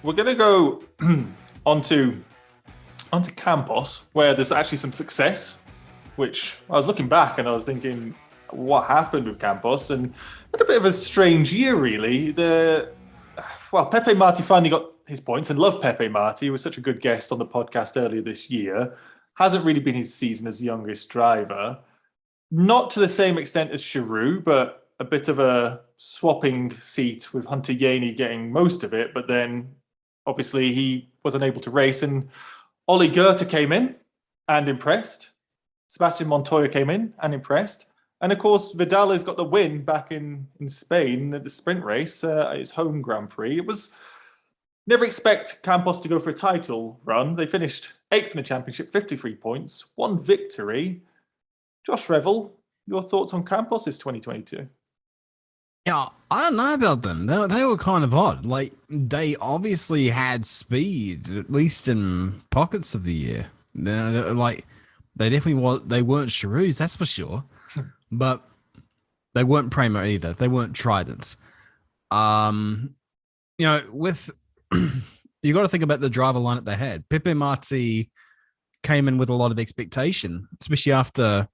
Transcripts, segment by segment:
we're going to go onto Campos, where there's actually some success, which I was looking back and I was thinking, what happened with Campos? And had a bit of a strange year, really. Pepe Marti finally got his points, and love Pepe Marti. He was such a good guest on the podcast earlier this year. Hasn't really been his season as youngest driver. Not to the same extent as Giroud, but a bit of a swapping seat with Hunter Yeany getting most of it. But then, obviously, he was unable to race. And Ollie Goethe came in and impressed. Sebastian Montoya came in and impressed. And, of course, Vidales got the win back in Spain at the sprint race, his home Grand Prix. It was... Never expect Campos to go for a title run. They finished 8th in the championship, 53 points, 1 victory. Josh Revell, your thoughts on Campos' 2022? Yeah, I don't know about them. They were kind of odd. Like, they obviously had speed, at least in pockets of the year. They definitely they weren't Girouds, that's for sure. But they weren't Primo either. They weren't Tridents. With you got to think about the driver lineup they had. Pepe Marti came in with a lot of expectation, especially after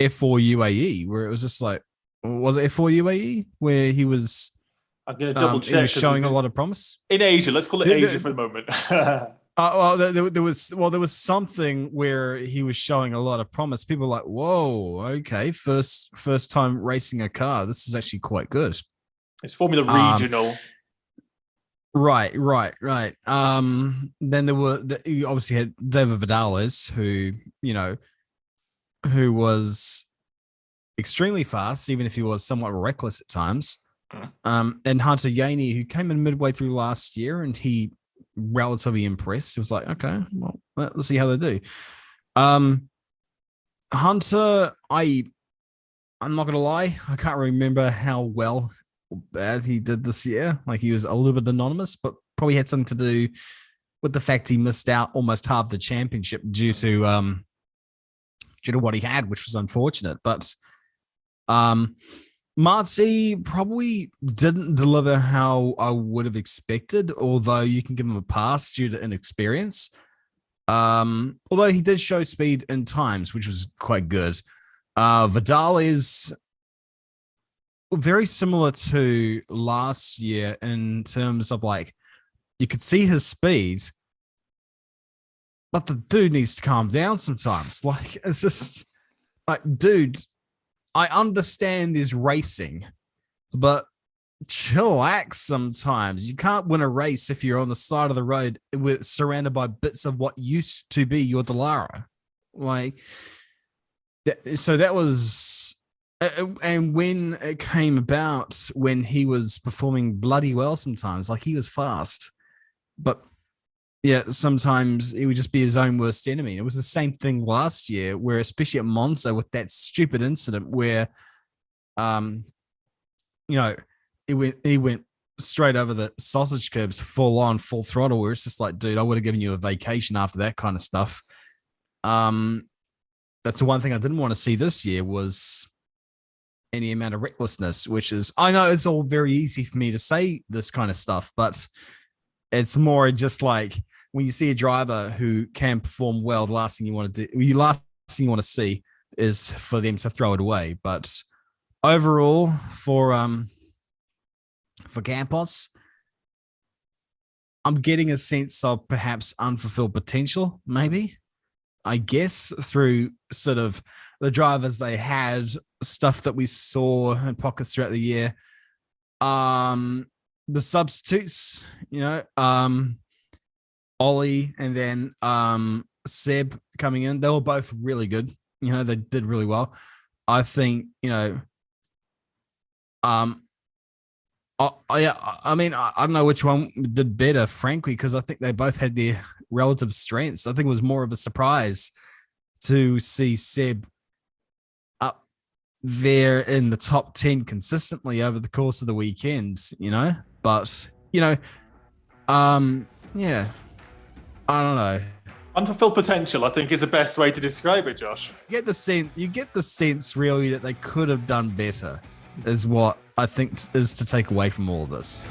F4 UAE, where it was just like, was it F4 UAE where he was? I'm going to double check. He was showing a lot of promise in Asia. Let's call it Asia for the moment. There was something where he was showing a lot of promise. People were like, whoa, okay, first time racing a car. This is actually quite good. It's Formula Regional. Right. Then you obviously had David Vidales, who was extremely fast, even if he was somewhat reckless at times. And Hunter Yeany, who came in midway through last year, and he relatively impressed. It was like, okay, well, let's see how they do. Hunter, I'm not gonna lie, I can't remember how well or bad he did this year. Like, he was a little bit anonymous, but probably had something to do with the fact he missed out almost half the championship due to what he had, which was unfortunate. But Marti probably didn't deliver how I would have expected, although you can give him a pass due to inexperience. Although he did show speed in times, which was quite good. Vidal is very similar to last year in terms of, like, you could see his speed, but the dude needs to calm down sometimes. Like, it's just like, dude, I understand there's racing, but chillax sometimes. You can't win a race if you're on the side of the road surrounded by bits of what used to be your Dallara. Like, so that was... And when it came about, when he was performing bloody well sometimes, like, he was fast, but yeah, sometimes he would just be his own worst enemy. It was the same thing last year, where especially at Monza with that stupid incident where, he went straight over the sausage curbs, full throttle, where it's just like, dude, I would have given you a vacation after that kind of stuff. That's the one thing I didn't want to see this year was any amount of recklessness, which is, I know it's all very easy for me to say this kind of stuff, but it's more just like when you see a driver who can perform well, the last thing you want to see is for them to throw it away. But overall, for Campos, I'm getting a sense of perhaps unfulfilled potential, maybe, I guess, through sort of the drivers they had, stuff that we saw in pockets throughout the year. The substitutes, Ollie and then Seb coming in, they were both really good. They did really well. I think, I don't know which one did better, frankly, because I think they both had their relative strengths. I think it was more of a surprise to see Seb up there in the top 10 consistently over the course of the weekend, but, yeah, I don't know. Unfulfilled potential, I think, is the best way to describe it, Josh. You get the sense really that they could have done better, is what I think is to take away from all of this.